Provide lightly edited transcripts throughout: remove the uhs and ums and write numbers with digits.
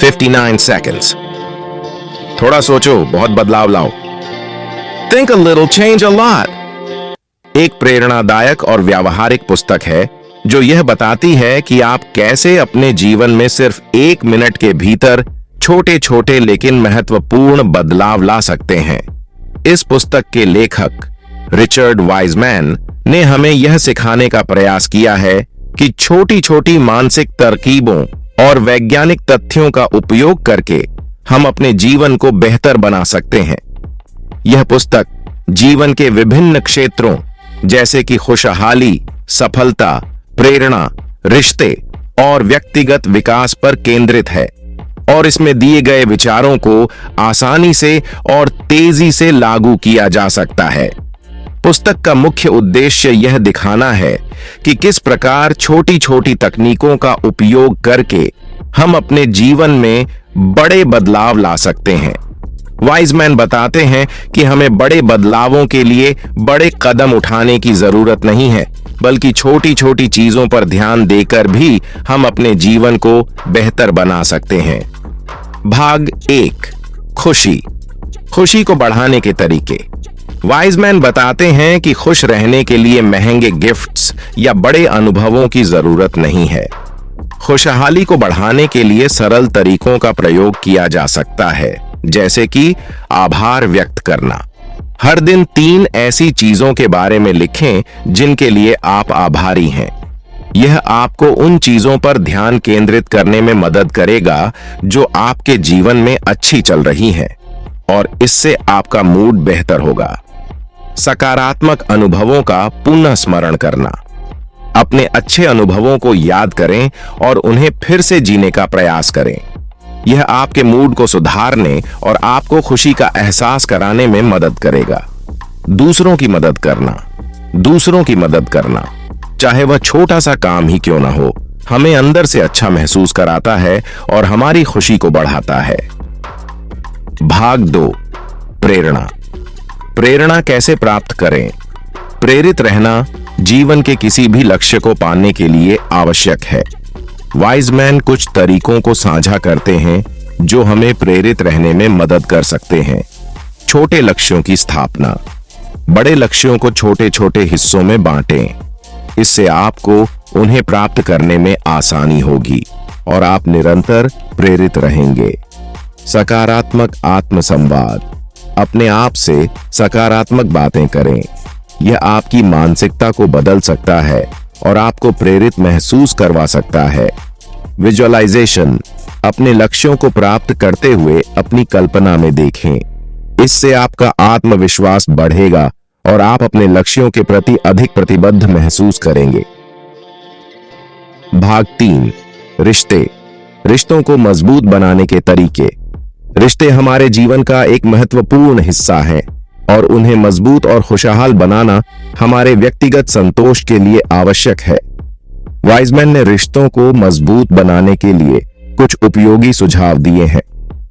59 seconds. थोड़ा सोचो, बहुत बदलाव लाओ. Think a little, change a lot. एक प्रेरणादायक और व्यावहारिक पुस्तक है जो यह बताती है कि आप कैसे अपने जीवन में सिर्फ 1 मिनट के भीतर छोटे छोटे लेकिन महत्वपूर्ण बदलाव ला सकते हैं. इस पुस्तक के लेखक रिचर्ड वाइजमैन ने हमें यह सिखाने का प्रयास किया है कि छोटी छोटी मानसिक तरकीबों और वैज्ञानिक तथ्यों का उपयोग करके हम अपने जीवन को बेहतर बना सकते हैं. यह पुस्तक जीवन के विभिन्न क्षेत्रों जैसे कि खुशहाली, सफलता, प्रेरणा, रिश्ते और व्यक्तिगत विकास पर केंद्रित है और इसमें दिए गए विचारों को आसानी से और तेजी से लागू किया जा सकता है. पुस्तक का मुख्य उद्देश्य यह दिखाना है कि किस प्रकार छोटी छोटी तकनीकों का उपयोग करके हम अपने जीवन में बड़े बदलाव ला सकते हैं. वाइजमैन बताते हैं कि हमें बड़े बदलावों के लिए बड़े कदम उठाने की जरूरत नहीं है, बल्कि छोटी छोटी चीजों पर ध्यान देकर भी हम अपने जीवन को बेहतर बना सकते हैं. भाग 1. खुशी को बढ़ाने के तरीके. वाइजमैन बताते हैं कि खुश रहने के लिए महंगे गिफ्ट्स या बड़े अनुभवों की जरूरत नहीं है. खुशहाली को बढ़ाने के लिए सरल तरीकों का प्रयोग किया जा सकता है, जैसे कि आभार व्यक्त करना. हर दिन 3 ऐसी चीजों के बारे में लिखें जिनके लिए आप आभारी हैं. यह आपको उन चीजों पर ध्यान केंद्रित करने में मदद करेगा जो आपके जीवन में अच्छी चल रही हैं और इससे आपका मूड बेहतर होगा. सकारात्मक अनुभवों का पुनः स्मरण करना. अपने अच्छे अनुभवों को याद करें और उन्हें फिर से जीने का प्रयास करें. यह आपके मूड को सुधारने और आपको खुशी का एहसास कराने में मदद करेगा. दूसरों की मदद करना, चाहे वह छोटा सा काम ही क्यों ना हो, हमें अंदर से अच्छा महसूस कराता है और हमारी खुशी को बढ़ाता है. भाग 2. प्रेरणा कैसे प्राप्त करें. प्रेरित रहना जीवन के किसी भी लक्ष्य को पाने के लिए आवश्यक है. वाइजमैन कुछ तरीकों को साझा करते हैं जो हमें प्रेरित रहने में मदद कर सकते हैं. छोटे लक्ष्यों की स्थापना. बड़े लक्ष्यों को छोटे छोटे हिस्सों में बांटें. इससे आपको उन्हें प्राप्त करने में आसानी होगी और आप निरंतर प्रेरित रहेंगे. सकारात्मक आत्मसंवाद. अपने आप से सकारात्मक बातें करें. यह आपकी मानसिकता को बदल सकता है और आपको प्रेरित महसूस करवा सकता है. विजुअलाइजेशन. अपने लक्ष्यों को प्राप्त करते हुए अपनी कल्पना में देखें. इससे आपका आत्मविश्वास बढ़ेगा और आप अपने लक्ष्यों के प्रति अधिक प्रतिबद्ध महसूस करेंगे. भाग 3. रिश्तों को मजबूत बनाने के तरीके. रिश्ते हमारे जीवन का एक महत्वपूर्ण हिस्सा हैं और उन्हें मजबूत और खुशहाल बनाना हमारे व्यक्तिगत संतोष के लिए आवश्यक है. वाइजमैन ने रिश्तों को मजबूत बनाने के लिए कुछ उपयोगी सुझाव दिए हैं.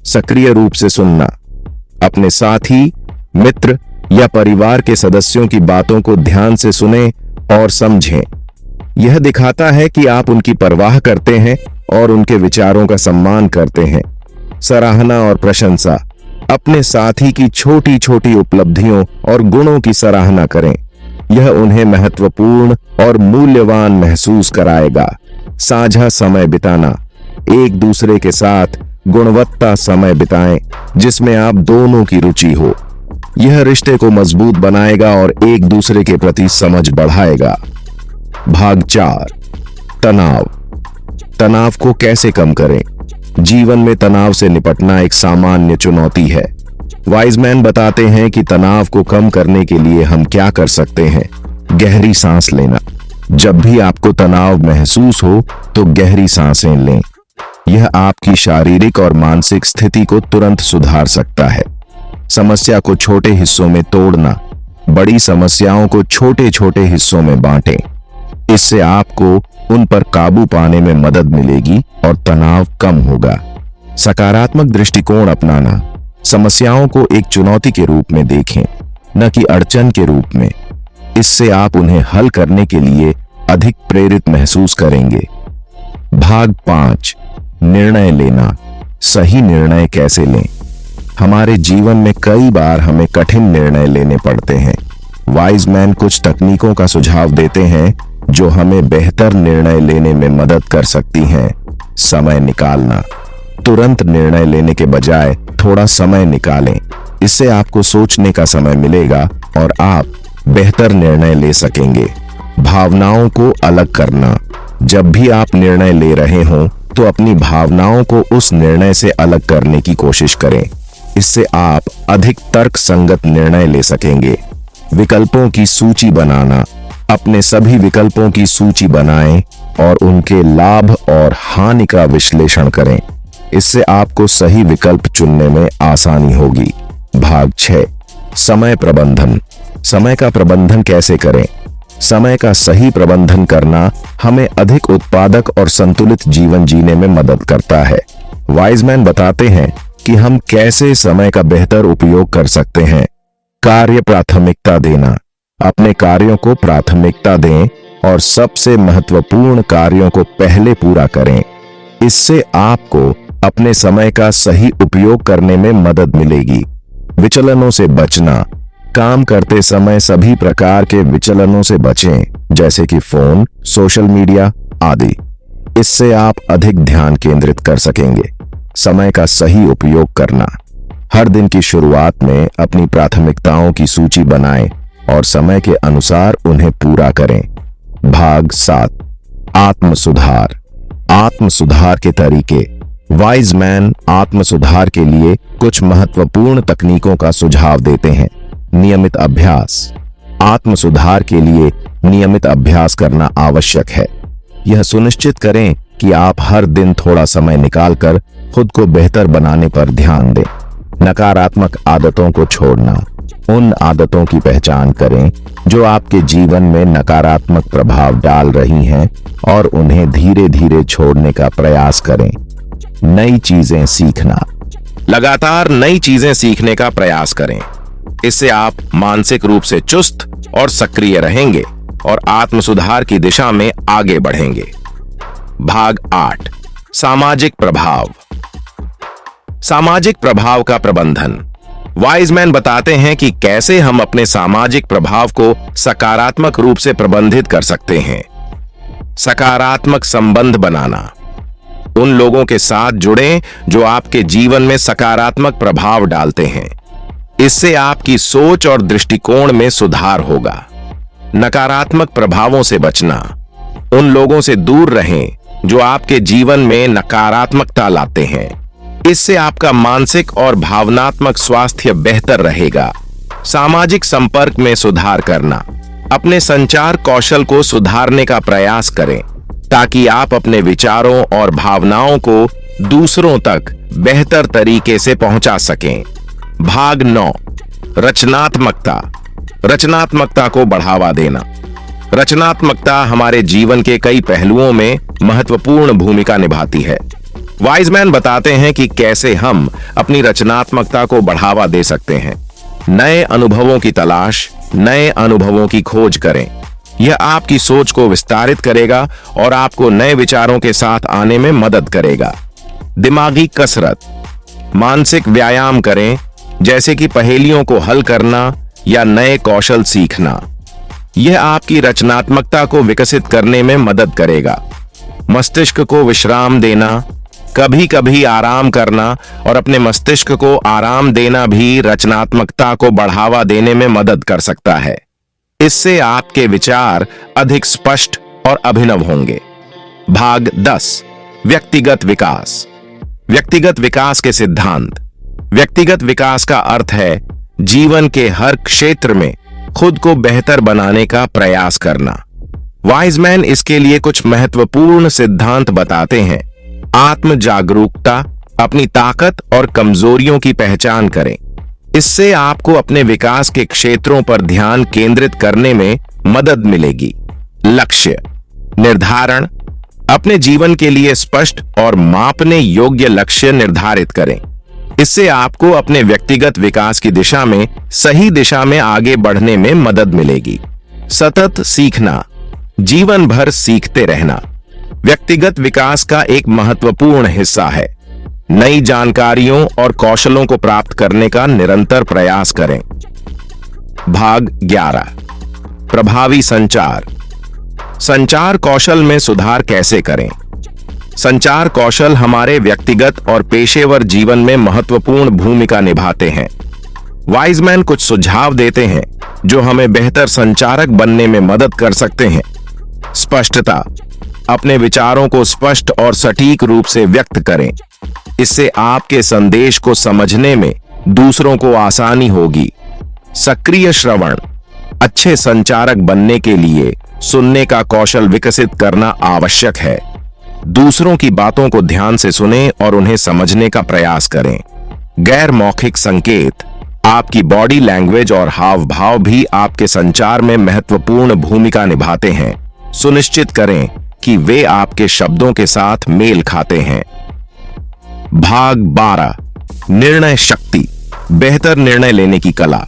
सक्रिय रूप से सुनना. अपने साथी, मित्र या परिवार के सदस्यों की बातों को ध्यान से सुनें और समझें. यह दिखाता है कि आप उनकी परवाह करते हैं और उनके विचारों का सम्मान करते हैं. सराहना और प्रशंसा. अपने साथी की छोटी छोटी उपलब्धियों और गुणों की सराहना करें. यह उन्हें महत्वपूर्ण और मूल्यवान महसूस कराएगा. साझा समय बिताना. एक दूसरे के साथ गुणवत्ता समय बिताएं जिसमें आप दोनों की रुचि हो. यह रिश्ते को मजबूत बनाएगा और एक दूसरे के प्रति समझ बढ़ाएगा. भाग 4. तनाव को कैसे कम करें. जीवन में तनाव से निपटना एक सामान्य चुनौती है. वाइजमैन बताते हैं कि तनाव को कम करने के लिए हम क्या कर सकते हैं. गहरी सांस लेना. जब भी आपको तनाव महसूस हो तो गहरी सांसें लें. यह आपकी शारीरिक और मानसिक स्थिति को तुरंत सुधार सकता है. समस्या को छोटे हिस्सों में तोड़ना. बड़ी समस्याओं को छोटे छोटे हिस्सों में बांटें. इससे आपको उन पर काबू पाने में मदद मिलेगी और तनाव कम होगा. सकारात्मक दृष्टिकोण अपनाना. समस्याओं को एक चुनौती के रूप में देखें, न कि अड़चन के रूप में. इससे आप उन्हें हल करने के लिए अधिक प्रेरित महसूस करेंगे. भाग 5. निर्णय लेना. सही निर्णय कैसे लें? हमारे जीवन में कई बार हमें कठिन निर्णय लेने पड़ते हैं। वाइज मैन कुछ तकनीकों का सुझाव देते हैं जो हमें बेहतर निर्णय लेने में मदद कर सकती हैं। समय निकालना। तुरंत निर्णय लेने के बजाय थोड़ा समय निकालें। इससे आपको सोचने का समय मिलेगा और आप बेहतर निर्णय ले सकेंगे। भावनाओं को अलग करना। जब भी आप निर्णय ले रहे हों तो अपनी भावनाओं को उस निर्णय से अलग करने की कोशिश करें। इससे आप अधिक तर्क संगत निर्णय ले सकेंगे। विकल्पों की सूची बनाना। अपने सभी विकल्पों की सूची बनाएं और उनके लाभ और हानि का विश्लेषण करें। इससे आपको सही विकल्प चुनने में आसानी होगी। भाग 6, समय प्रबंधन। समय का प्रबंधन कैसे करें? समय का सही प्रबंधन करना हमें अधिक उत्पादक और संतुलित जीवन जीने में मदद करता है। वाइज मैन बताते हैं कि हम कैसे समय का बेहतर उपयोग कर सकते हैं। कार्य प्राथमिकता देना। अपने कार्यों को प्राथमिकता दें और सबसे महत्वपूर्ण कार्यों को पहले पूरा करें। इससे आपको अपने समय का सही उपयोग करने में मदद मिलेगी। विचलनों से बचना। काम करते समय सभी प्रकार के विचलनों से बचें, जैसे कि फोन, सोशल मीडिया आदि। इससे आप अधिक ध्यान केंद्रित कर सकेंगे। समय का सही उपयोग करना। हर दिन की शुरुआत में अपनी प्राथमिकताओं की सूची बनाएं और समय के अनुसार उन्हें पूरा करें। भाग 7, आत्म सुधार। आत्म सुधार के तरीके। वाइज मैन आत्म सुधार के लिए कुछ महत्वपूर्ण तकनीकों का सुझाव देते हैं। नियमित अभ्यास। आत्म सुधार के लिए नियमित अभ्यास करना आवश्यक है। यह सुनिश्चित करें कि आप हर दिन थोड़ा समय निकालकर खुद को बेहतर बनाने पर ध्यान दें। नकारात्मक आदतों को छोड़ना। उन आदतों की पहचान करें जो आपके जीवन में नकारात्मक प्रभाव डाल रही हैं और उन्हें धीरे धीरे छोड़ने का प्रयास करें। नई चीजें सीखना। लगातार नई चीजें सीखने का प्रयास करें। इससे आप मानसिक रूप से चुस्त और सक्रिय रहेंगे और आत्म सुधार की दिशा में आगे बढ़ेंगे। भाग 8, सामाजिक प्रभाव। सामाजिक प्रभाव का प्रबंधन। वाइज मैन बताते हैं कि कैसे हम अपने सामाजिक प्रभाव को सकारात्मक रूप से प्रबंधित कर सकते हैं। सकारात्मक संबंध बनाना। उन लोगों के साथ जुड़ें जो आपके जीवन में सकारात्मक प्रभाव डालते हैं। इससे आपकी सोच और दृष्टिकोण में सुधार होगा। नकारात्मक प्रभावों से बचना। उन लोगों से दूर रहें जो आपके जीवन में नकारात्मकता लाते हैं। इससे आपका मानसिक और भावनात्मक स्वास्थ्य बेहतर रहेगा। सामाजिक संपर्क में सुधार करना। अपने संचार कौशल को सुधारने का प्रयास करें ताकि आप अपने विचारों और भावनाओं को दूसरों तक बेहतर तरीके से पहुंचा सकें। भाग 9, रचनात्मकता। रचनात्मकता को बढ़ावा देना। रचनात्मकता हमारे जीवन के कई पहलुओं में महत्वपूर्ण भूमिका निभाती है। वाइज मैन बताते हैं कि कैसे हम अपनी रचनात्मकता को बढ़ावा दे सकते हैं। नए अनुभवों की तलाश, नए अनुभवों की खोज करें। यह आपकी सोच को विस्तारित करेगा और आपको नए विचारों के साथ आने में मदद करेगा। दिमागी कसरत। मानसिक व्यायाम करें, जैसे कि पहेलियों को हल करना या नए कौशल सीखना। यह आपकी रचनात्मकता को विकसित करने में मदद करेगा। मस्तिष्क को विश्राम देना। कभी कभी आराम करना और अपने मस्तिष्क को आराम देना भी रचनात्मकता को बढ़ावा देने में मदद कर सकता है। इससे आपके विचार अधिक स्पष्ट और अभिनव होंगे। भाग 10, व्यक्तिगत विकास। व्यक्तिगत विकास के सिद्धांत। व्यक्तिगत विकास का अर्थ है जीवन के हर क्षेत्र में खुद को बेहतर बनाने का प्रयास करना। वाइज मैन इसके लिए कुछ महत्वपूर्ण सिद्धांत बताते हैं। आत्म जागरूकता। अपनी ताकत और कमजोरियों की पहचान करें। इससे आपको अपने विकास के क्षेत्रों पर ध्यान केंद्रित करने में मदद मिलेगी। लक्ष्य निर्धारण। अपने जीवन के लिए स्पष्ट और मापने योग्य लक्ष्य निर्धारित करें। इससे आपको अपने व्यक्तिगत विकास की दिशा में सही दिशा में आगे बढ़ने में मदद मिलेगी। सतत सीखना। जीवन भर सीखते रहना व्यक्तिगत विकास का एक महत्वपूर्ण हिस्सा है। नई जानकारियों और कौशलों को प्राप्त करने का निरंतर प्रयास करें। भाग 11, प्रभावी संचार। संचार कौशल में सुधार कैसे करें? संचार कौशल हमारे व्यक्तिगत और पेशेवर जीवन में महत्वपूर्ण भूमिका निभाते हैं। वाइजमैन कुछ सुझाव देते हैं जो हमें बेहतर संचारक बनने में मदद कर सकते हैं। स्पष्टता, अपने विचारों को स्पष्ट और सटीक रूप से व्यक्त करें। इससे आपके संदेश को समझने में दूसरों को आसानी होगी। सक्रिय श्रवण, अच्छे संचारक बनने के लिए सुनने का कौशल विकसित करना आवश्यक है। दूसरों की बातों को ध्यान से सुनें और उन्हें समझने का प्रयास करें। गैर मौखिक संकेत, आपकी बॉडी लैंग्वेज और हाव भाव भी आपके संचार में महत्वपूर्ण भूमिका निभाते हैं। सुनिश्चित करें कि वे आपके शब्दों के साथ मेल खाते हैं। भाग 12, निर्णय शक्ति, बेहतर निर्णय लेने की कला।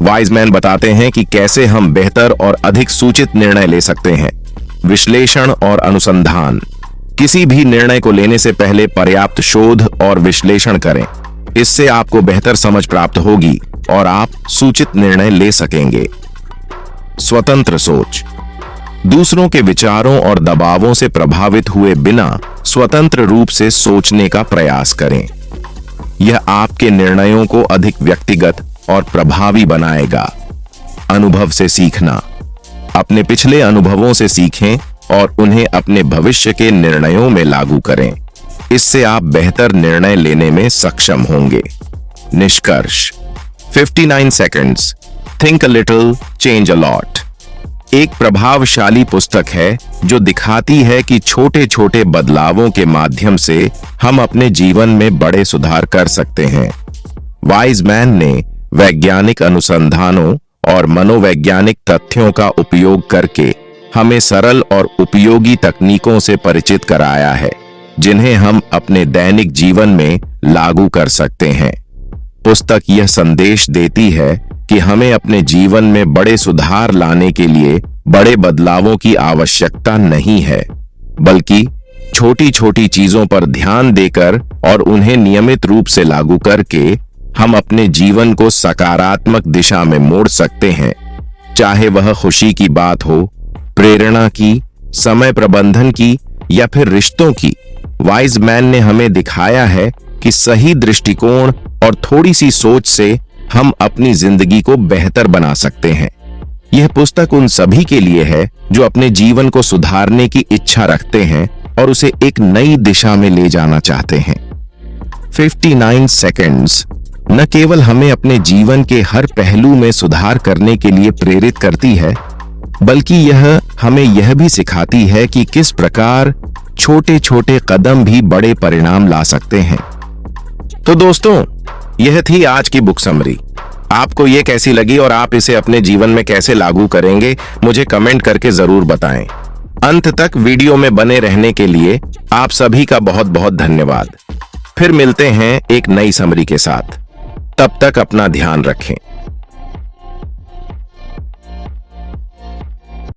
वाइजमैन बताते हैं कि कैसे हम बेहतर और अधिक सूचित निर्णय ले सकते हैं। विश्लेषण और अनुसंधान, किसी भी निर्णय को लेने से पहले पर्याप्त शोध और विश्लेषण करें। इससे आपको बेहतर समझ प्राप्त होगी और आप सूचित निर्णय ले सकेंगे। स्वतंत्र सोच, दूसरों के विचारों और दबावों से प्रभावित हुए बिना स्वतंत्र रूप से सोचने का प्रयास करें। यह आपके निर्णयों को अधिक व्यक्तिगत और प्रभावी बनाएगा। अनुभव से सीखना, अपने पिछले अनुभवों से सीखें और उन्हें अपने भविष्य के निर्णयों में लागू करें। इससे आप बेहतर निर्णय लेने में सक्षम होंगे। निष्कर्ष, 59 seconds, think a little, change a lot एक प्रभावशाली पुस्तक है जो दिखाती है कि छोटे छोटे बदलावों के माध्यम से हम अपने जीवन में बड़े सुधार कर सकते हैं। वाइजमैन ने वैज्ञानिक अनुसंधानों और मनोवैज्ञानिक तथ्यों का उपयोग करके हमें सरल और उपयोगी तकनीकों से परिचित कराया है, जिन्हें हम अपने दैनिक जीवन में लागू कर सकते हैं। पुस्तक यह संदेश देती है कि हमें अपने जीवन में बड़े सुधार लाने के लिए बड़े बदलावों की आवश्यकता नहीं है, बल्कि छोटी छोटी चीजों पर ध्यान देकर और उन्हें नियमित रूप से लागू करके हम अपने जीवन को सकारात्मक दिशा में मोड़ सकते हैं। चाहे वह खुशी की बात हो, प्रेरणा की, समय प्रबंधन की या फिर रिश्तों की, वाइजमैन ने हमें दिखाया है कि सही दृष्टिकोण और थोड़ी सी सोच से हम अपनी जिंदगी को बेहतर बना सकते हैं। यह पुस्तक उन सभी के लिए है जो अपने जीवन को सुधारने की इच्छा रखते हैं और उसे एक नई दिशा में ले जाना चाहते हैं। 59 सेकंड्स न केवल हमें अपने जीवन के हर पहलू में सुधार करने के लिए प्रेरित करती है, बल्कि यह हमें यह भी सिखाती है कि किस प्रकार छोटे छोटे कदम भी बड़े परिणाम ला सकते हैं। तो दोस्तों, यह थी आज की बुक समरी। आपको यह कैसी लगी और आप इसे अपने जीवन में कैसे लागू करेंगे, मुझे कमेंट करके जरूर बताएं। अंत तक वीडियो में बने रहने के लिए आप सभी का बहुत बहुत धन्यवाद। फिर मिलते हैं एक नई समरी के साथ। तब तक अपना ध्यान रखें।